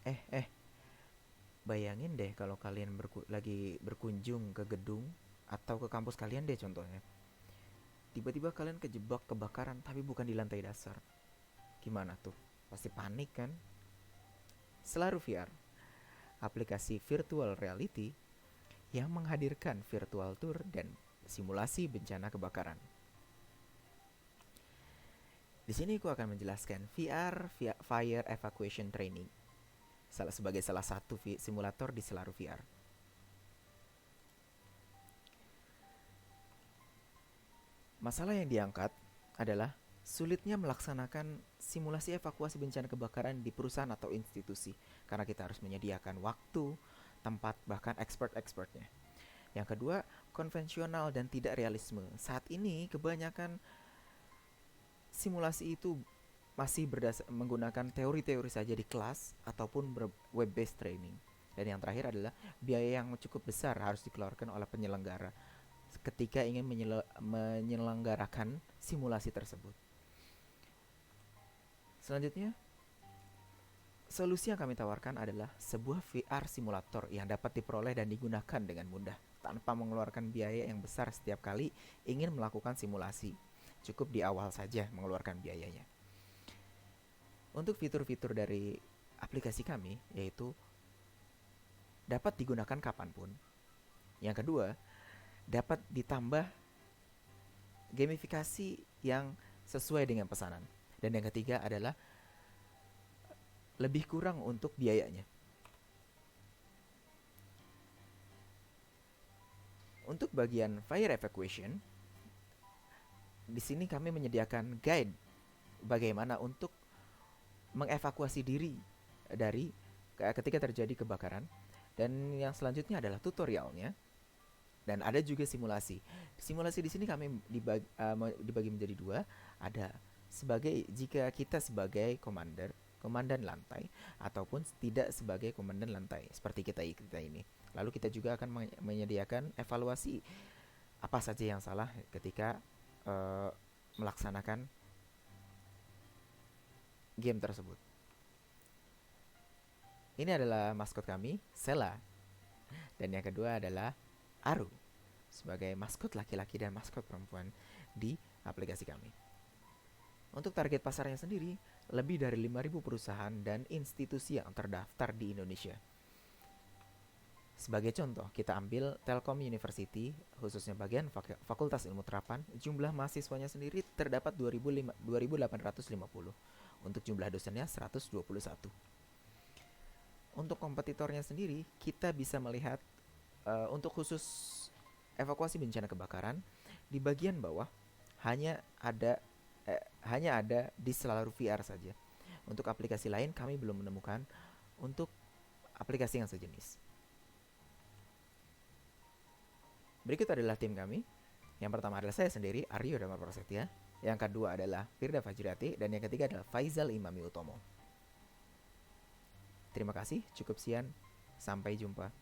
Eh, bayangin deh kalau kalian lagi berkunjung ke gedung atau ke kampus kalian deh contohnya. Tiba-tiba kalian kejebak kebakaran tapi bukan di lantai dasar. Gimana tuh? Pasti panik kan? Selaru VR, aplikasi virtual reality yang menghadirkan virtual tour dan simulasi bencana kebakaran. Di sini aku akan menjelaskan VR Fire Evacuation Training sebagai salah satu simulator di Selaru VR. Masalah yang diangkat adalah sulitnya melaksanakan simulasi evakuasi bencana kebakaran di perusahaan atau institusi karena kita harus menyediakan waktu, tempat, bahkan expert-expertnya. Yang kedua, konvensional dan tidak realisme. Saat ini kebanyakan simulasi itu masih menggunakan teori-teori saja di kelas ataupun web based training. Dan yang terakhir adalah biaya yang cukup besar harus dikeluarkan oleh penyelenggara ketika ingin menyelenggarakan simulasi tersebut. Selanjutnya, solusi yang kami tawarkan adalah sebuah VR simulator yang dapat diperoleh dan digunakan dengan mudah tanpa mengeluarkan biaya yang besar setiap kali ingin melakukan simulasi. Cukup di awal saja mengeluarkan biayanya. Untuk fitur-fitur dari aplikasi kami, yaitu dapat digunakan kapanpun. Yang kedua, dapat ditambah gamifikasi yang sesuai dengan pesanan. Dan yang ketiga adalah lebih kurang untuk biayanya. Untuk bagian fire evacuation, di sini kami menyediakan guide bagaimana untuk mengevakuasi diri dari ketika terjadi kebakaran. Dan yang selanjutnya adalah tutorialnya. Dan ada juga simulasi. Simulasi di sini kami dibagi menjadi dua. Ada jika kita sebagai komandan lantai ataupun tidak sebagai komandan lantai seperti kita ini. Lalu kita juga akan menyediakan evaluasi apa saja yang salah ketika melaksanakan game tersebut. Ini adalah maskot kami, Sela. Dan yang kedua adalah Aru sebagai maskot laki-laki dan maskot perempuan di aplikasi kami. Untuk target pasarnya sendiri, lebih dari 5.000 perusahaan dan institusi yang terdaftar di Indonesia. Sebagai contoh, kita ambil Telkom University, khususnya bagian Fakultas Ilmu Terapan, jumlah mahasiswanya sendiri terdapat 2.850. Untuk jumlah dosennya 121. Untuk kompetitornya sendiri, kita bisa melihat untuk khusus evakuasi bencana kebakaran di bagian bawah hanya ada di Selaru VR saja. Untuk aplikasi lain kami belum menemukan untuk aplikasi yang sejenis. Berikut adalah tim kami. Yang pertama adalah saya sendiri, Aryo Damar Prasetya. Yang kedua adalah Firda Fajriati. Dan yang ketiga adalah Faizal Imami Utomo. Terima kasih, cukup sekian. Sampai jumpa.